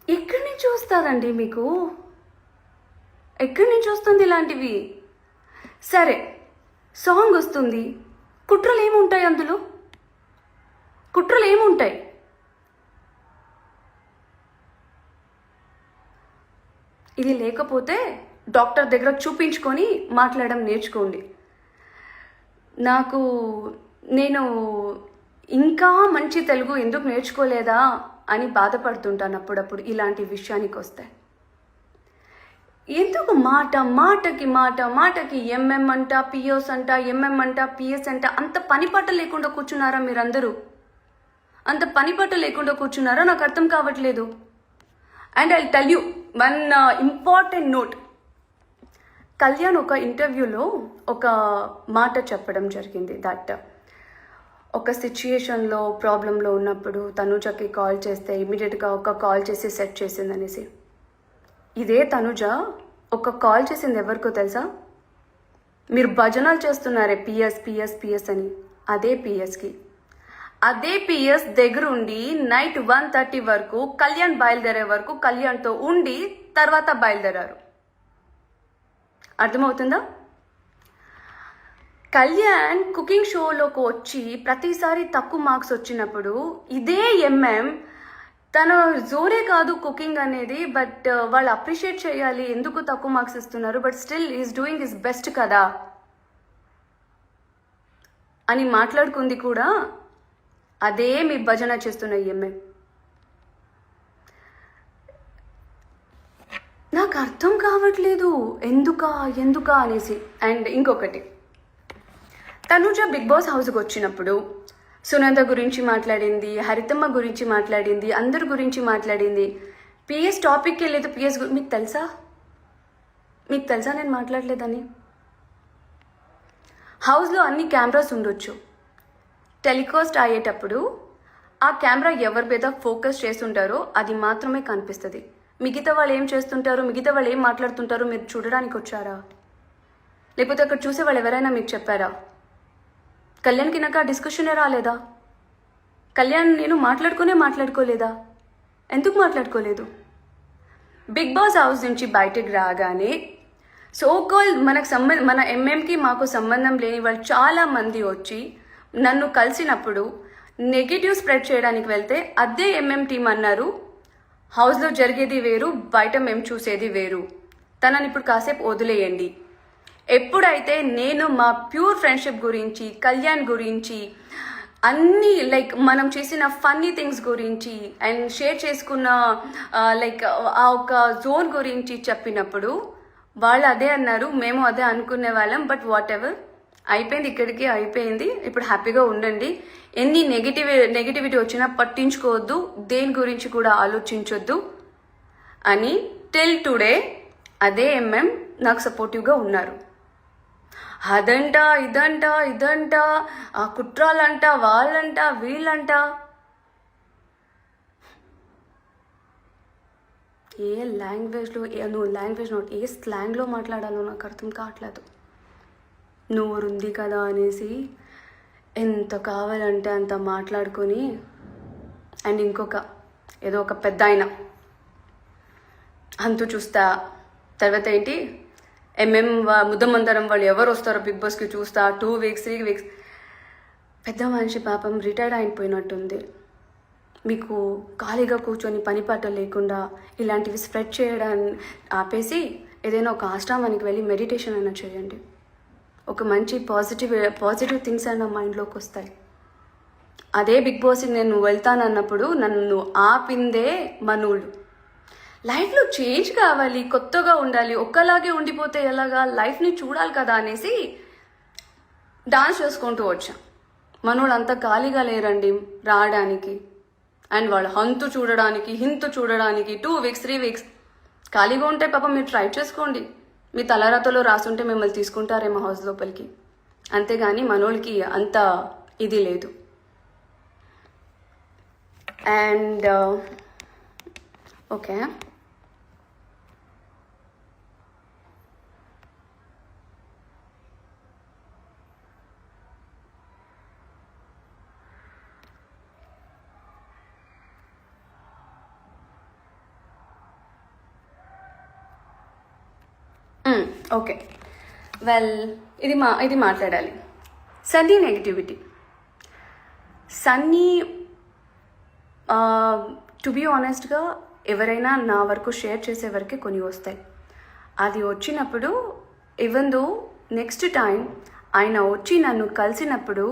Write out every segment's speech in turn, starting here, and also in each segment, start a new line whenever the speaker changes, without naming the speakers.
ఎక్కడి నుంచి వస్తుందండి మీకు? ఎక్కడి నుంచి వస్తుంది ఇలాంటివి? సరే, సాంగ్ వస్తుంది, కుట్రలు ఏముంటాయి అందులో? కుట్రలు ఏముంటాయి? ఇది లేకపోతే డాక్టర్ దగ్గర చూపించుకొని మాట్లాడడం నేర్చుకోండి. నేను ఇంకా మంచి తెలుగు ఎందుకు నేర్చుకోలేదా అని బాధపడుతుంటాను అప్పుడప్పుడు ఇలాంటి విషయానికి వస్తే. ఎందుకు మాటకి ఎంఎం అంట, పిఎస్ అంట, ఎంఎం అంట, పిఎస్ అంట, అంత పనిపట్ట లేకుండా కూర్చున్నారా మీరందరూ? అంత పనిపట్ట లేకుండా కూర్చున్నారా? నాకు అర్థం కావట్లేదు. And I tell you one important note. Kalyan ఒక ఇంటర్వ్యూలో ఒక మాట చెప్పడం జరిగింది, దట్ ఒక సిచ్యుయేషన్లో ప్రాబ్లంలో ఉన్నప్పుడు తనుజకి కాల్ చేస్తే ఇమీడియట్గా ఒక కాల్ చేసి సెట్ చేసిందనేసి. ఇదే తనుజ ఒక కాల్ చేసింది ఎవరికో తెలుసా? మీరు భజనలు చేస్తున్నారే పిఎస్ పిఎస్ పిఎస్ అని, అదే పిఎస్ దగ్గరుండి నైట్ 1:30 వరకు కళ్యాణ్ బయలుదేరే వరకు కళ్యాణ్తో ఉండి తర్వాత బయలుదేరారు. అర్థమవుతుందా? కళ్యాణ్ కుకింగ్ షోలోకి వచ్చి ప్రతిసారి తక్కువ మార్క్స్ వచ్చినప్పుడు ఇదే ఎంఎం తన జోరే కాదు కుకింగ్ అనేది, బట్ వాళ్ళు అప్రిషియేట్ చేయాలి, ఎందుకు తక్కువ మార్క్స్ ఇస్తున్నారు, but still is doing his best కదా అని మాట్లాడుకుంది కూడా అదే మీ భజన చేస్తున్న ఎంఎం. నాకు అర్థం కావట్లేదు ఎందుకా అనేసి. అండ్ ఇంకొకటి, తనుజ బిగ్ బాస్ హౌస్కి వచ్చినప్పుడు సునంద గురించి మాట్లాడింది, హరితమ్మ గురించి మాట్లాడింది, అందరి గురించి మాట్లాడింది. పిఎస్ టాపిక్కే లేదు. పిఎస్ మీకు తెలుసా నేను మాట్లాడలేదని? హౌస్లో అన్ని కెమెరాస్ ఉండొచ్చు. టెలికాస్ట్ అయ్యేటప్పుడు ఆ కెమెరా ఎవరి మీద ఫోకస్ చేస్తుంటారో అది మాత్రమే కనిపిస్తుంది. మిగతా వాళ్ళు ఏం చేస్తుంటారో, మిగతా వాళ్ళు ఏం మాట్లాడుతుంటారో మీరు చూడడానికి వచ్చారా? లేకపోతే అక్కడ చూసే వాళ్ళు ఎవరైనా మీకు చెప్పారా? కళ్యాణ్కి నాకు ఆ డిస్కషనే రాలేదా? కళ్యాణ్ నేను మాట్లాడుకోలేదా? ఎందుకు మాట్లాడుకోలేదు? బిగ్ బాస్ హౌస్ నుంచి బయటకు రాగానే సోకాల్ మన ఎంఎంకి మాకు సంబంధం లేని వాళ్ళు చాలా మంది వచ్చి నన్ను కలిసినప్పుడు నెగిటివ్ స్ప్రెడ్ చేయడానికి వెళ్తే అదే ఎంఎం టీం అన్నారు, హౌస్లో జరిగేది వేరు, బయట మేము చూసేది వేరు, తనని ఇప్పుడు కాసేపు వదిలేయండి. ఎప్పుడైతే నేను మా ప్యూర్ ఫ్రెండ్షిప్ గురించి, కళ్యాణ్ గురించి, అన్నీ లైక్ మనం చేసిన ఫన్నీ థింగ్స్ గురించి అండ్ షేర్ చేసుకున్న లైక్ ఆ ఒక జోన్ గురించి చెప్పినప్పుడు వాళ్ళు అదే అన్నారు, మేము అదే అనుకునే వాళ్ళం, బట్ వాట్ ఎవర్ అయిపోయింది, ఇక్కడికి అయిపోయింది, ఇప్పుడు హ్యాపీగా ఉండండి, ఎన్ని నెగిటివిటీ వచ్చినా పట్టించుకోవద్దు, దేని గురించి కూడా ఆలోచించొద్దు అని టిల్ టుడే అదే ఎంఎం నాకు సపోర్టివ్గా ఉన్నారు. అదంట ఇదంట ఆ కుట్రాలంట, వాళ్ళంట, వీళ్ళంట, ఏ లాంగ్వేజ్లో ఏ స్లాంగ్లో మాట్లాడాలో నాకు అర్థం కావట్లేదు. నోరుంది కదా అనేసి ఎంత కావాలంటే అంత మాట్లాడుకొని. అండ్ ఇంకొక ఏదో ఒక పెద్ద ఆయన అంతు చూస్తా, తర్వాత ఏంటి ఎంఎం ముద్దమందరం వాళ్ళు ఎవరు వస్తారో బిగ్ బాస్కి చూస్తా, 2 వీక్స్ 3 వీక్స్. పెద్ద మనిషి పాపం రిటైర్డ్ అయిపోయినట్టుంది. మీకు ఖాళీగా కూర్చొని పనిపాట లేకుండా ఇలాంటివి స్ప్రెడ్ చేయడాన్ని ఆపేసి ఏదైనా ఒక ఆశ్రమానికి వెళ్ళి మెడిటేషన్ అయినా చేయండి. ఒక మంచి పాజిటివ్ థింగ్స్ అయినా మైండ్లోకి వస్తాయి. అదే బిగ్ బాస్కి నేను వెళ్తానన్నప్పుడు నన్ను ఆపిందే మనోళ్ళు. లైఫ్లో చేంజ్ కావాలి, కొత్తగా ఉండాలి, ఒక్కలాగే ఉండిపోతే ఎలాగా, లైఫ్ని చూడాలి కదా అనేసి డాన్స్ చేసుకుంటూ వచ్చాం. మనోళ్ళు అంతా ఖాళీగా లేరండి రావడానికి. అండ్ వాళ్ళు హింతు చూడడానికి 2 వీక్స్ 3 వీక్స్ ఖాళీగా ఉంటే పాపం మీరు ట్రై చేసుకోండి. మీ తలరాతలో రాసుంటే మిమ్మల్ని తీసుకుంటారేమో హౌస్ లోపలికి, అంతేగాని మనోళ్ళకి అంత ఇది లేదు. అండ్ ఓకే, ఓకే, వెల్, ఇది మాట్లాడాలి. Sunny negativity. Sunny to be ఆనెస్ట్గా ఎవరైనా నా వరకు షేర్ చేసే వరకే కొన్ని వస్తాయి. అది వచ్చినప్పుడు ఈవెన్ దో నెక్స్ట్ టైం ఆయన వచ్చి నన్ను కలిసినప్పుడు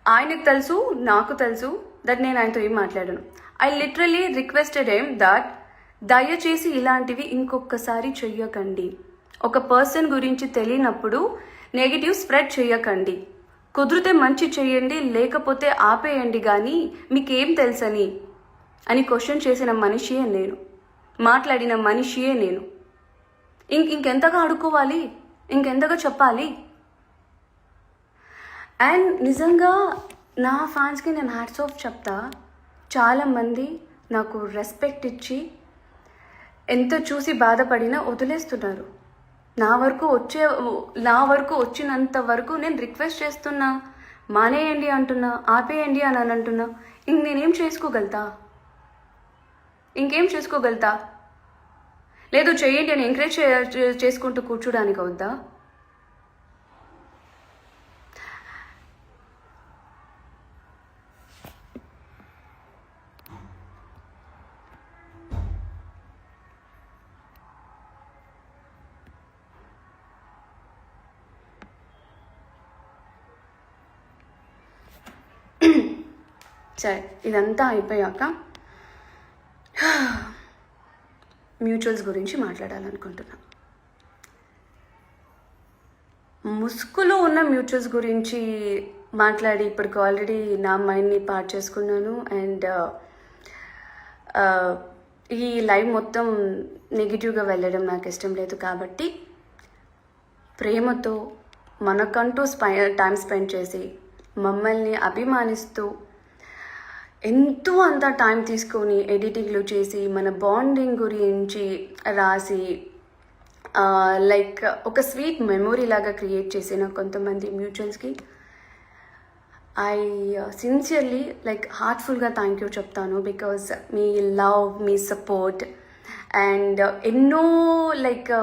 ఆయనకు తెలుసు, నాకు తెలుసు దట్ నేను ఆయనతో ఏం మాట్లాడాను. I literally requested him that దయచేసి ఇలాంటివి ఇంకొకసారి చెయ్యకండి. ఒక పర్సన్ గురించి తెలియనప్పుడు నెగిటివ్ స్ప్రెడ్ చేయకండి. కుదిరితే మంచి చేయండి, లేకపోతే ఆపేయండి, కానీ మీకేం తెలుసని అని క్వశ్చన్ చేసిన మనిషియే నేను, మాట్లాడిన మనిషియే నేను. ఇంకెంతగా అడుక్కోవాలి, ఇంకెంతగా చెప్పాలి? అండ్ నిజంగా నా ఫ్యాన్స్కి నేను హ్యాట్స్ ఆఫ్ చెప్తా. చాలామంది నాకు రెస్పెక్ట్ ఇచ్చి ఎంత చూసి బాధపడినా వదిలేస్తున్నారు. నా వరకు వచ్చినంత వరకు నేను రిక్వెస్ట్ చేస్తున్నా, మానేయండి అంటున్నా, ఆపేయండి అని అంటున్నా. నేనేం చేసుకోగలుగుతా? ఇంకేం చేసుకోగలుగుతా? లేదు చేయండి అని ఎంకరేజ్ చేసుకుంటూ కూర్చోడానికి అవుద్దా? సరే, ఇదంతా అయిపోయాక మ్యూచువల్స్ గురించి మాట్లాడాలనుకుంటున్నా. ముసుగులో ఉన్న మ్యూచువల్స్ గురించి మాట్లాడి ఇప్పటికి ఆల్రెడీ నా మైండ్ని పాడు చేసుకున్నాను. అండ్ ఈ లైవ్ మొత్తం నెగిటివ్గా వెళ్ళడం నాకు ఇష్టం లేదు. కాబట్టి ప్రేమతో మనకంటూ టైం స్పెండ్ చేసి మమ్మల్ని అభిమానిస్తూ ఎంతో అంత టైం తీసుకొని ఎడిటింగ్లు చేసి మన బాండింగ్ గురించి రాసి లైక్ ఒక స్వీట్ మెమొరీ లాగా క్రియేట్ చేసిన కొంతమంది మ్యూచువల్స్కి ఐ సిన్సియర్లీ లైక్ హార్ట్ఫుల్గా థ్యాంక్ యూ చెప్తాను. బికాజ్ మీ లవ్, మీ సపోర్ట్ అండ్ ఎన్నో లైక్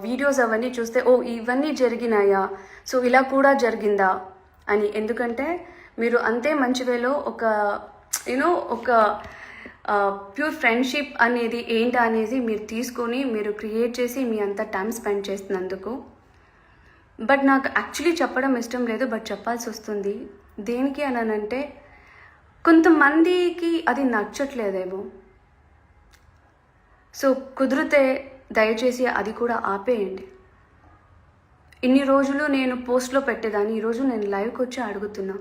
వీడియోస్ అవన్నీ చూస్తే ఓ ఇవన్నీ జరిగినాయా, సో ఇలా కూడా జరిగిందా అని. ఎందుకంటే మీరు అంతే మంచి వేలో ఒక ఒక ప్యూర్ ఫ్రెండ్షిప్ అనేది ఏంటా అనేది మీరు తీసుకొని మీరు క్రియేట్ చేసి మీ అంత టైం స్పెండ్ చేస్తున్నందుకు. బట్ నాకు యాక్చువల్లీ చెప్పడం ఇష్టం లేదు, బట్ చెప్పాల్సి వస్తుంది. దేనికి అనంటే కొంతమందికి అది నచ్చట్లేదేమో. సో కుదిరితే దయచేసి అది కూడా ఆపేయండి. ఇన్ని రోజులు నేను పోస్ట్లో పెట్టేదాన్ని, ఈరోజు నేను లైవ్కి వచ్చి అడుగుతున్నా.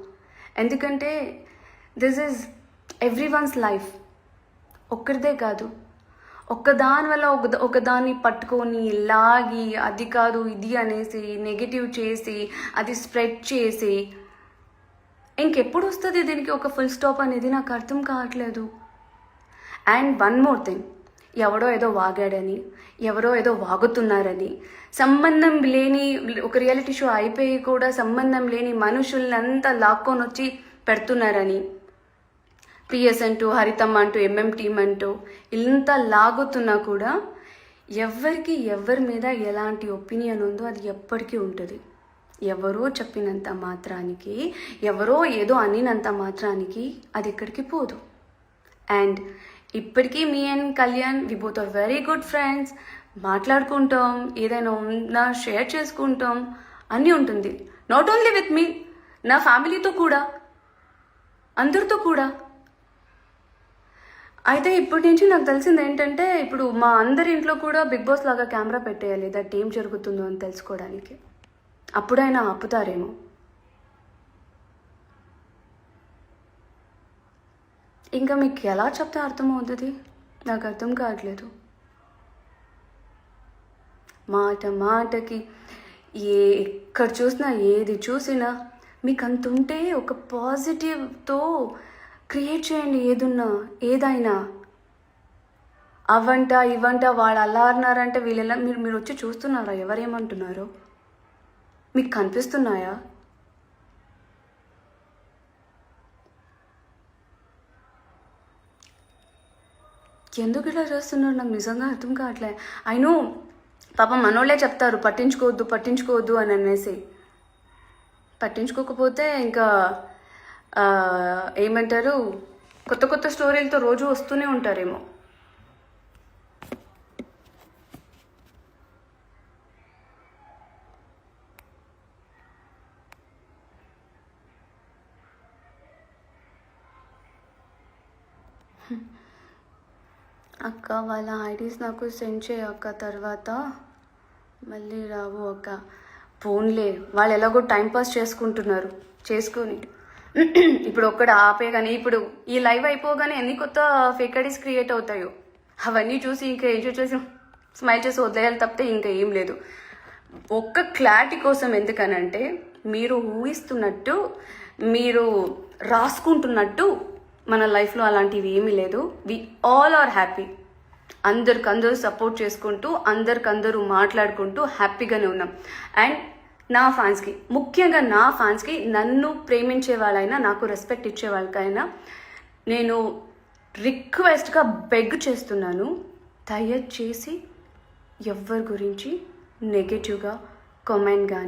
ఎందుకంటే this is everyone's life. ఒక్కరిదే కాదు, ఒక్కదాని వల్ల ఒకదాన్ని పట్టుకొని లాగి అది కాదు ఇది అనేసి నెగిటివ్ చేసి అది స్ప్రెడ్ చేసి ఇంకెప్పుడు వస్తుంది దీనికి ఒక ఫుల్ స్టాప్ అనేది నాకు అర్థం కావట్లేదు. అండ్ వన్ మోర్ థింగ్, ఎవడో ఏదో వాగాడని, ఎవరో ఏదో వాగుతున్నారని, సంబంధం లేని ఒక రియాలిటీ షో అయిపోయి కూడా సంబంధం లేని మనుషులంతా లాక్కొని వచ్చి పెడుతున్నారని, పిఎస్ అంటూ, హరితమ్మ అంటూ, ఎంఎం టీమ్ అంటూ ఇంత లాగుతున్నా కూడా ఎవరి మీద ఎలాంటి ఒపీనియన్ ఉందో అది ఎప్పటికీ ఉంటుంది. ఎవరో చెప్పినంత మాత్రానికి, ఎవరో ఏదో అనినంత మాత్రానికి అది ఎక్కడికి పోదు. అండ్ ఇప్పటికీ మీ and Kalyan we both are very good friends. మాట్లాడుకుంటాం, ఏదైనా ఉన్నా షేర్ చేసుకుంటాం, అన్నీ ఉంటుంది. నాట్ ఓన్లీ విత్ మీ, నా ఫ్యామిలీతో కూడా, అందరితో కూడా. అయితే ఇప్పటి నుంచి నాకు తెలిసింది ఏంటంటే, ఇప్పుడు మా అందరి ఇంట్లో కూడా బిగ్ బాస్ లాగా కెమెరా పెట్టేయాలి, దట్ ఏం జరుగుతుందో అని తెలుసుకోవడానికి. అప్పుడైనా ఆపుతారేమో. ఇంకా మీకు ఎలా చెప్తే అర్థమవుతుంది నాకు అర్థం కావట్లేదు. మాటకి ఎక్కడ చూసినా, ఏది చూసినా మీకు అంత ఉంటే ఒక పాజిటివ్తో క్రియేట్ చేయండి. ఏదైనా అవంట ఇవంట వాళ్ళు అలా అన్నారంటే వీళ్ళెలా, మీరు వచ్చి చూస్తున్నారా ఎవరేమంటున్నారో? మీకు కనిపిస్తున్నాయా? ఎందుకు ఇలా చేస్తున్నారు నాకు నిజంగా అర్థం కావట్లే. ఐ నో పాపం మనోళ్ళే చెప్తారు పట్టించుకోవద్దు పట్టించుకోవద్దు అని అనేసి. పట్టించుకోకపోతే ఇంకా ఏమంటారు, కొత్త కొత్త స్టోరీలతో రోజు వస్తూనే ఉంటారేమో. అక్క వాళ్ళ ఐడీస్ నాకు సెండ్ చేయ అక్క, తర్వాత మళ్ళీ రావు అక్క. ఫోన్లే, వాళ్ళు ఎలాగో టైంపాస్ చేసుకుంటున్నారు, చేసుకొని ఇప్పుడు ఒక్కడ ఆపే కానీ ఇప్పుడు ఈ లైవ్ అయిపోగానే ఎన్ని కొత్త ఫేక్ ఐడీస్ క్రియేట్ అవుతాయో అవన్నీ చూసి ఇంకా ఏం చేసి స్మైల్ చేసి వదిలేయాలి తప్పితే ఇంకా ఏం లేదు. ఒక్క క్లారిటీ కోసం, ఎందుకనంటే మీరు ఊహిస్తున్నట్టు మీరు రాసుకుంటున్నట్టు మన లైఫ్లో అలాంటివి ఏమీ లేదు. We all are happy. అందరికందరూ సపోర్ట్ చేసుకుంటూ అందరికందరూ మాట్లాడుకుంటూ హ్యాపీగానే ఉన్నాం. అండ్ నా ఫ్యాన్స్కి, ముఖ్యంగా నా ఫ్యాన్స్కి, నన్ను ప్రేమించే వాళ్ళైనా నాకు రెస్పెక్ట్ ఇచ్చే వాళ్ళకైనా నేను రిక్వెస్ట్గా బెగ్ చేస్తున్నాను, దయచేసి ఎవరి గురించి నెగిటివ్గా కామెంట్ కానీ